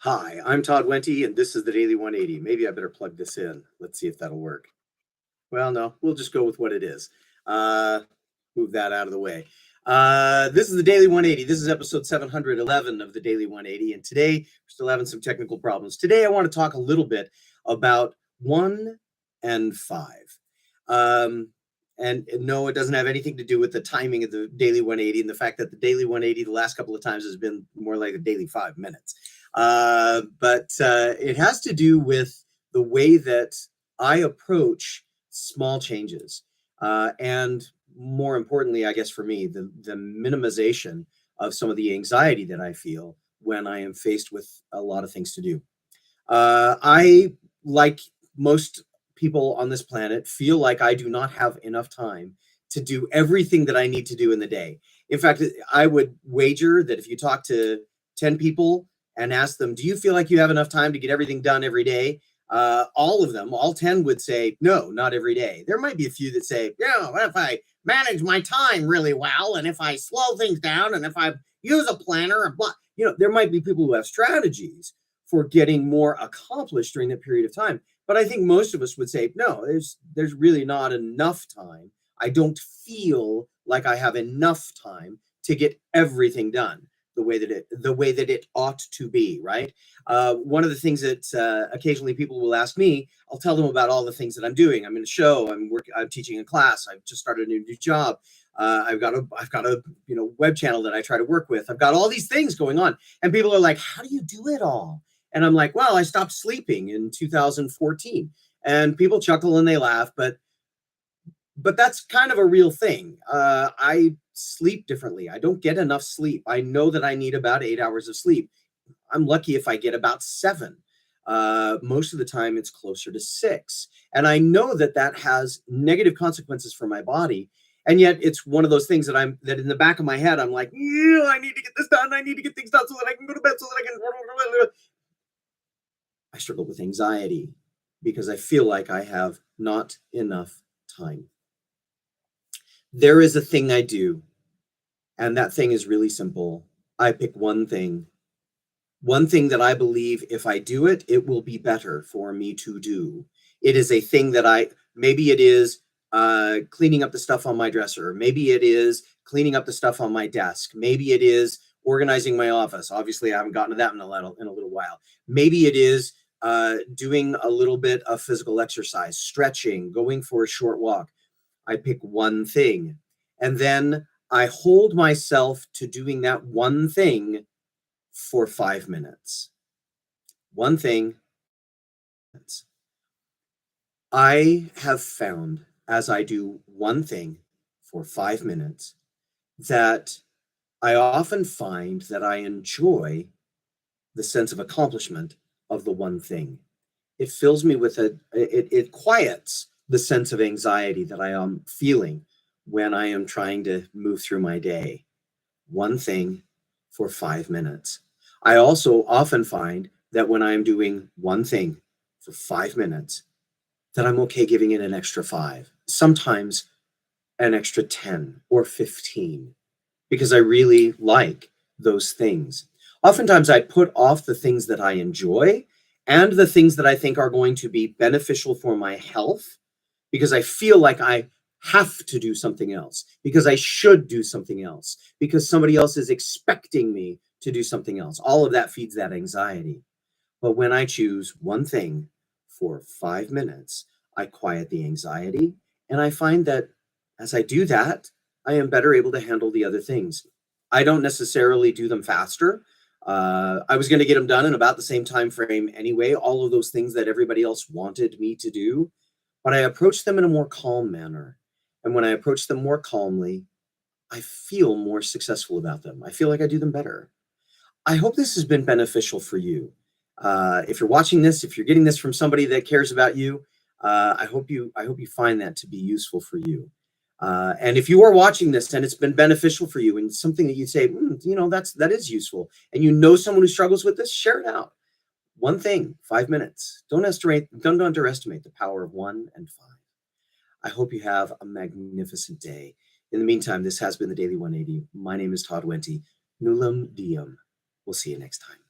Hi, I'm Todd Wente, and this is the Daily 180. Maybe I better plug this in. Let's see if that'll work. Well, no, we'll just go with what it is. Uh, Move that out of the way. This is the Daily 180. This is episode 711 of the Daily 180. And today, we're still having some technical problems. Today, I want to talk a little bit about 1 and 5. And no, it doesn't have anything to do with the timing of the Daily 180 and the fact that the Daily 180 the last couple of times has been more like a daily 5 minutes. But it has to do with the way that I approach small changes. And more importantly, I guess for me, the minimization of some of the anxiety that I feel when I am faced with a lot of things to do. I, like most people on this planet, feel like I do not have enough time to do everything that I need to do in the day. In fact, I would wager that if you talk to 10 people and ask them, do you feel like you have enough time to get everything done every day? All of them, all 10 would say, no, not every day. There might be a few that say, yeah, what if I manage my time really well? And if I slow things down and if I use a planner and blah, there might be people who have strategies for getting more accomplished during that period of time. But I think most of us would say, no, there's really not enough time. I don't feel like I have enough time to get everything done the way that it ought to be, right? One of the things that occasionally people will ask me, I'll tell them about all the things that I'm doing. I'm in a show. I'm teaching a class. I've just started a new job. I've got a web channel that I try to work with. I've got all these things going on, and people are like, "How do you do it all?" And I'm like, "Well, I stopped sleeping in 2014." And people chuckle and they laugh, but that's kind of a real thing. I sleep differently. I don't get enough sleep. I know that I need about 8 hours of sleep. I'm lucky if I get about 7. Most of the time, it's closer to 6. And I know that that has negative consequences for my body. And yet, it's one of those things that in the back of my head, I'm like, yeah, I need to get this done. I need to get things done so that I can go to bed, so that I can. I struggle with anxiety because I feel like I have not enough time. There is a thing I do, and that thing is really simple. I pick one thing that I believe if I do it, it will be better for me to do. It is a thing that maybe it is cleaning up the stuff on my dresser. Maybe it is cleaning up the stuff on my desk. Maybe it is organizing my office. Obviously, I haven't gotten to that in a little while. Maybe it is doing a little bit of physical exercise, stretching, going for a short walk. I pick one thing, and then I hold myself to doing that one thing for 5 minutes. One thing. I have found as I do one thing for 5 minutes that I often find that I enjoy the sense of accomplishment of the one thing. It fills me with it quiets the sense of anxiety that I am feeling when I am trying to move through my day. One thing for 5 minutes. I also often find that when I'm doing one thing for 5 minutes, that I'm okay giving it an extra 5, sometimes an extra 10 or 15, because I really like those things. Oftentimes, I put off the things that I enjoy and the things that I think are going to be beneficial for my health because I feel like I have to do something else, because I should do something else, because somebody else is expecting me to do something else. All of that feeds that anxiety. But when I choose one thing for 5 minutes, I quiet the anxiety. And I find that as I do that, I am better able to handle the other things. I don't necessarily do them faster. I was going to get them done in about the same time frame anyway, all of those things that everybody else wanted me to do. But I approach them in a more calm manner. And when I approach them more calmly, I feel more successful about them. I feel like I do them better. I hope this has been beneficial for you. If you're watching this, if you're getting this from somebody that cares about you, I hope you find that to be useful for you. And if you are watching this and it's been beneficial for you and something that you say, that is useful, and you know someone who struggles with this, share it out. One thing, 5 minutes. Don't underestimate the power of 1 and 5. I hope you have a magnificent day. In the meantime, this has been the Daily 180. My name is Todd Wente. Nullum diem. We'll see you next time.